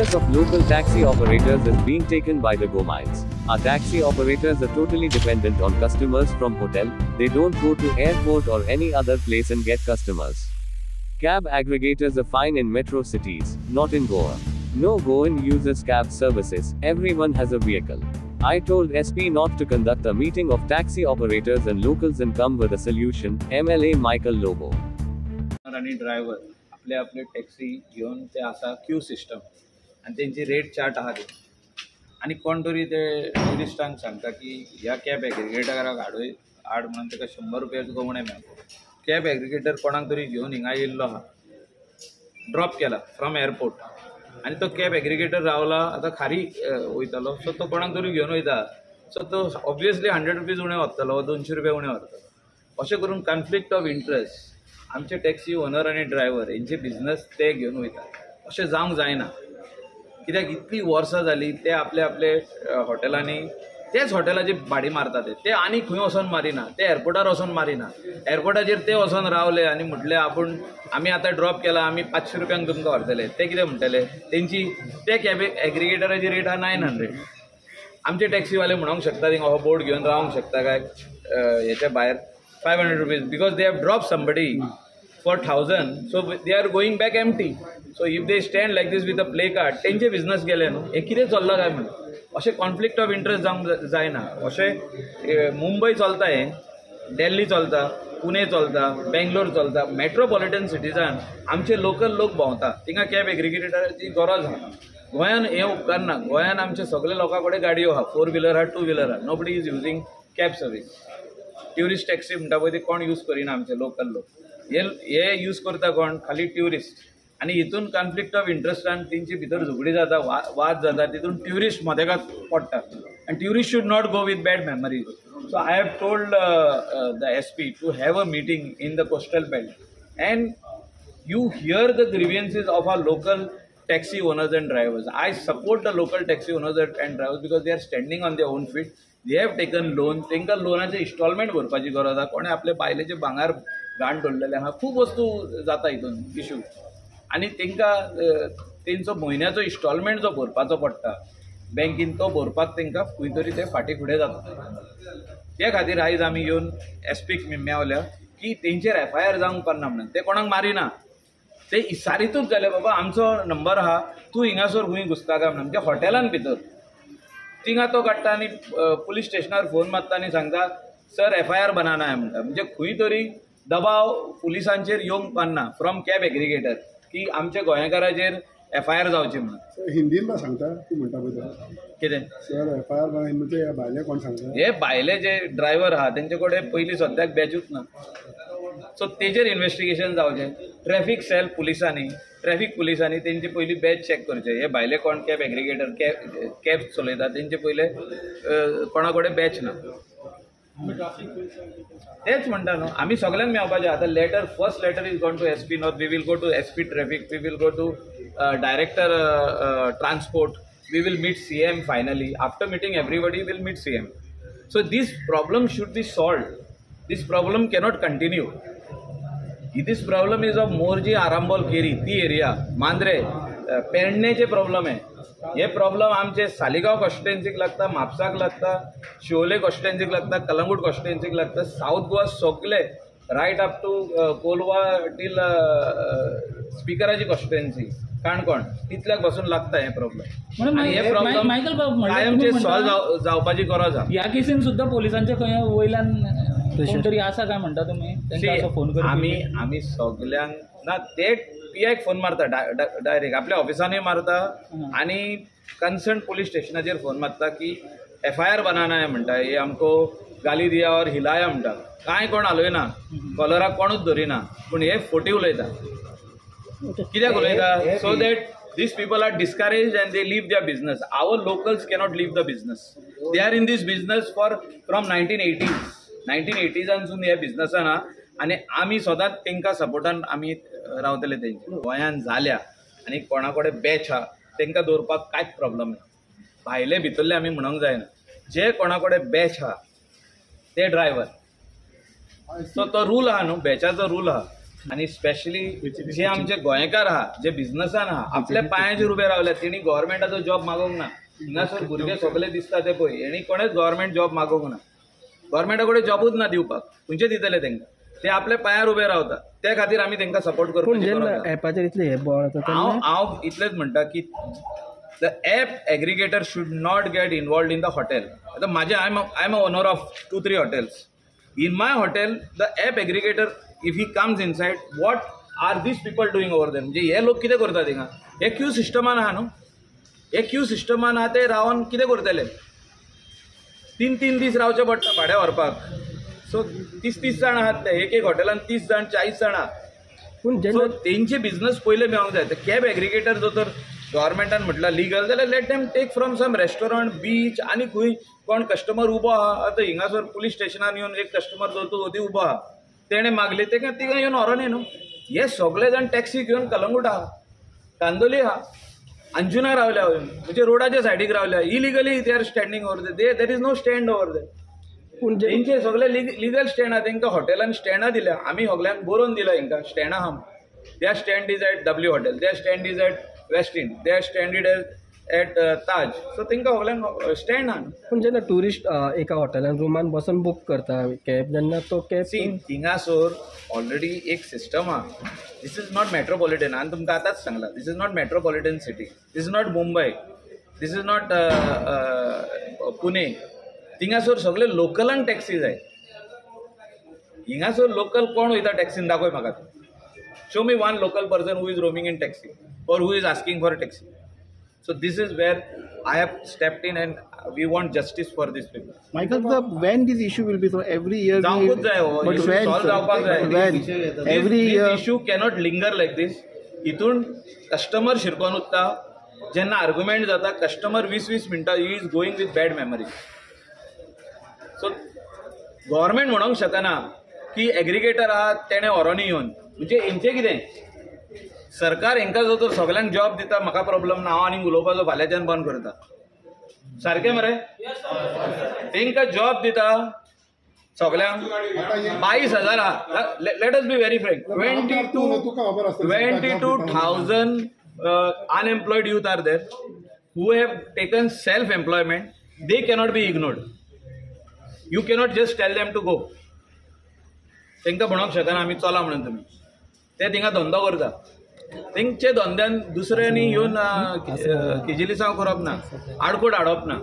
business of local taxi operators is being taken by the Gomiles. Our taxi operators are totally dependent on customers from hotel. They don't go to airport or any other place and get customers. Cab aggregators are fine in metro cities, not in Goa. No Goan uses cab services. Everyone has a vehicle. I told SP not to conduct a meeting of taxi operators and locals and come with a solution. MLA Michael Lobo. आणि driver आपले आपले taxi घेऊन ते आसा Q system आणि त्यांची rate chart आहा ते आणि कोण तरी ते टुरिस्टांक सांगता की ह्या कॅब एग्रिगेटराक हाड म्हणून ताका 100 रुपयाचो कवणे मेळटा. कॅब एग्रिगेटर कोणाक तरी घेऊन हिंगा येयल्लो आहा, ड्रॉप केला फ्रॉम एअरपोर्ट आणि तो कॅब एग्रिगेटर रावला आतां खारी वयतालो. सो तो कोणाक तरी घेवन वयता, सो तो ऑब्वियसली 100 रुपीज उणें व्हरतलो, 200 रुपया उणें व्हरतलो. अशें करून कॉन्फ्लिक्ट ऑफ इंट्रस्ट आमचे टॅक्सी ओनर आणि ड्रायव्हर यांचे बिझनेस ते घेऊन वयतात. अशें जावंक जायना, कित्याक इतली वर्सां जाली ते आपले आपले हॉटेलांनी तेच हॉटेलाची भाडी मारतात. ते आनी खंय वचोन मारिना, ते एअरपोर्टार वचोन मारिना. एअरपोर्टाचेर ते वचोन रावले आनी म्हटले आमी आतां ड्रॉप केला, आमी 500 रुपयांक तुमकां व्हरतले. ते कितें म्हणटले, तेंची ते कॅब एग्रिगेटराची रेट आहा 900. आमचे टॅक्सीवाले म्हणूंक शकता थिंगा हो बोर्ड घेवन रावंक शकता काय हेच्या भायर 500 rupees, because they have drop somebody for 1000, so they are going back empty. So if they stand like this with a play card, तेंचे बिझनेस गेले न्हू. हे कितें चल्लां काय म्हणून अशें कॉन्फ्लिक्ट ऑफ इंट्रस्ट जावंक जायना. अशें मुंबय चलता, हें दिल्ली चलता, पुणे चलता, बेंगलोर चलता, मेट्रोपॉलिटन सिटीजान आमचे लोकल लोक भोंवता, थिंगा कॅब एग्रिगेटराची गरज आहा. गोंयान हें उपकारना. गोंयान आमचे सगळे लोकां कडेन गाडयो आहा, 4 व्हिलर आहा, 2 व्हिलर आहा. Nobody is using cab service. Tourist taxi म्हणटा पळय ती कोण यूज करिना आमचे लोकल लोक. हे यूज करता कोण, खाली ट्युरिस्ट. आणि हितून कॉन्फ्लिक्ट ऑफ इंट्रस्टान तेंची भितर झगडी जाता, वाद जाता, तितून ट्युरिस्ट मदेगाक पडटा. आनी tourist should not go with bad memories. So I have told the SP to have a meeting in the coastal belt and you hear the grievances of our local taxi owners and drivers. I support the local taxi owners and drivers because they are standing on their own feet. They have taken loan. तेंका लोनाचे instalment भरपाची गरज आहा. कोणे आपले बायलेचे भांगार घाण दवरलेले आहा. खूब वस्तू जाता हितून इश्यू. आनी तेंका तेंचो म्हयन्याचो इन्स्टॉलमेंट जो भरपाचो पडटा बँकीन, तो भरपाक तेंका खंय तरी ते फाटी फुडें जाता. ते खातीर आयज आमी येवन SPक मेवल्या की तेंचेर FIR जावंक उपकारना म्हणून. ते कोणाक मारिना, ते इसारीतूच जाले. बाबा आमचो नंबर आहा, तूं हिंगासर खंय घुसता काय म्हणून. त्या हॉटेलान भितर थिंगा तो काडटा आनी पुलीस स्टेशनार फोन मारता आनी सांगता सर FIR बनाना आहे म्हणटा. म्हणजे खंय तरी दबाव पुलिसांचेर येवंक उपकारना फ्रॉम कॅब एग्रिगेटर की आमच्या गोंयकाराचेर FIR जावची म्हणून. हिंदीन सांगता तूं म्हणटा पळय कितें सर FIR बनाय म्हणजे भायले कोण सांगता. हे भायले जे ड्रायव्हर आहा तेंचे कडेन पयलीं सद्याक बॅचूच ना. सो तेजेर इन्व्हेस्टिगेशन जावचें. ट्रॅफिक सेल ट्रॅफिक पुलिसांनी तेंची पयलीं बॅच चॅक करचे. हे भायले कोण कॅब एग्रिगेटर कॅब चलयता तेंचे पयले कोणा कडेन बॅच ना. तेच म्हणटा न्हू, आमी सगळ्यांक मेळपाचें. आतां letter, first letter is gone to SP north. We will go to SP traffic, we will go to director transport, we will meet CM finally. After meeting everybody will meet CM. So this problem should be solved. This problem cannot continue. This problem is of Morji, Arambol, Keri, ती area, Mandrem, पेडणेचे problem आहे. हे problem आमचे सालिगांव कॉन्स्टिट्युएन्सीक लागता, म्हापसाक लागता, शिवोले कॉन्स्टिट्युएन्सीक लागता, कलंगूट कॉन्स्टिट्युएन्सीक लागता, south Goa सगळे right up to Colva till स्पिकराची कॉन्स्टिट्युएन्सी काणकोण तितल्याक पासून लागता हे प्रॉब्लेम. आणि हे प्रॉब्लेम कायमचे सॉल्व जावपाची गरज आहा. ह्या केसीन सुद्धा पोलिसांच्या खंय वयल्यान कोणतरी आसा काय म्हणटा तुमी तेंका फोन करून. आमी सगळ्यांक ना, ते PIक फोन मारता डायरेक्ट, आपल्या ऑफिसांनी मारता आणि कन्सर्न पोलीस स्टेशनाचेर फोन मारता की FIR बनाना आहे म्हणटा. हे आमको गाली दिया और हिलाया म्हणटा. कांय कोण हालयना, कॉलराक कोणूच धरिना, पूण हे फोटी उलयता. कित्याक उलयता? So that these people are discouraged and they leave their business. Our locals cannot leave the business. They are in this business from 1980s. 1980सांसून ह्या बिझनसान आहा आनी आमी सदांच तेंकां सपोर्टान आमी रावतले. तेंचे गोंयान जाल्या आनी कोणा कडेन बॅच आहा तेंकां दवरपाक कांयच प्रॉब्लम ना. भायले भितरले आमी म्हणूंक जायना. जे कोणा कडेन बॅच आहा ते ड्रायव्हर. सो तो रूल आहा न्हू, बॅचाचो रूल आहा. आणि स्पेशली जे आमचे गोंयकार आहा जे बिझनसान आहा आपल्या पांयाचेर उबे रावल्यात तेणी गव्हर्मेंटाचो जॉब मागोवंक ना हिंगासर भुरगे सगळे दिसता ते पळय हेणी कोणेच गव्हर्मेंट जॉब मागोवंक ना गव्हर्मेंटा कडेन जॉबूच ना दिवपाक खंयचे दितले तांकां ते आपल्या पांयार उबे रावता त्या खातीर आमी तांकां सपोर्ट करपाक एपाचेर इतले हे बॉल हांव इतलेंच म्हणटा की the app aggregator should not gate involved in the hotel आतां माझे I am a owner of 2-3 hotels in my hotel the app aggregator if he comes inside what are these people doing over them म्हणजे हे लोक कितें करता थिंगा हे Q सिस्टमान आहा न्हू हे क्यू सिस्टमान आहा ते रावन कितें करतले 3-3 दीस रावचें पडटा भाड्या व्हरपाक सो 30 जाण आहात ते एक हॉटेलान 30 जाण 40 जाण आहात सो तेंचे बिझनस पयले मेळोंक जाय कॅब एग्रिगेटर जो तर गव्हर्मेंटान म्हटला लिगल जाल्यार let them take from some restaurant beach आनी खंय कोण कस्टमर उबो आहा आतां हिंगासर पुलीस स्टेशनान येवन एक कस्टमर चलतो उबो आहा तेणें मागले तिका येवन व्हरोन न्हू हे सगळे जाण टॅक्सी घेवन कलंगूट आहा कांदोली आहा अंजुना रावल्या म्हणजे रोडाच्या सायडीक रावल्या illegally they are standing over there is no stand over there तेंचे सगळे लिगल स्टँड आहा तांकां हॉटेलान स्टँडां दिल्या आमी सगळ्यांक बरोवन दिला हांकां स्टँड आहा there stand is at W hotel there stand is at west end there stand is at Taj so तांकां सगळ्यांक स्टँड आहा पूण जेन्ना टुरिस्ट एका हॉटेलान रूमान बसून बूक करता कॅब जेन्ना तो कॅब थिंगासोर ऑलरेडी एक सिस्टम आहा दिस इज नॉट मेट्रोपॉलिटन हांवें तुमकां आतांच सांगला this is not metropolitan city this is not Mumbai this is not Pune थिंगासोर सगळे लोकलांक टॅक्सी जाय हिंगासोर लोकल कोण वयता टॅक्सीन दाखय म्हाका show me one local person who is roaming in taxi or who is asking for taxi so this is where I have stepped in and we want justice for these people. Michael, when this issue will be so every year? But when every year this issue cannot linger like this. इथून customer शिरकोन उत्ता जेन्ना argument जाता customer 20-20 मिनटां he is going with bad memory so government म्हणूंक शकना की aggregator आहा तेणें व्हरोन येवन म्हणजे हेंचें कितें सरकार हांकां जो तर सगळ्यांक जॉब दिता म्हाका प्रॉब्लम ना हांव आनीक उलोवपाचो फाल्यांच्यान बंद करता सारकें मरे तांकां जॉब दिता सगळ्यांक 22,000 आहा let us be very frank 22,000 unemployed youth are there who have taken self-employment. They cannot be ignored. You cannot just tell them to go. तांकां म्हणूंक शकना आमी चला म्हणून तुमी ते थिंगा धंदो करता तेंचे धंद्यान दुसऱ्यांनी येवन किजिलिसांव करप ना आडकोड हाडप ना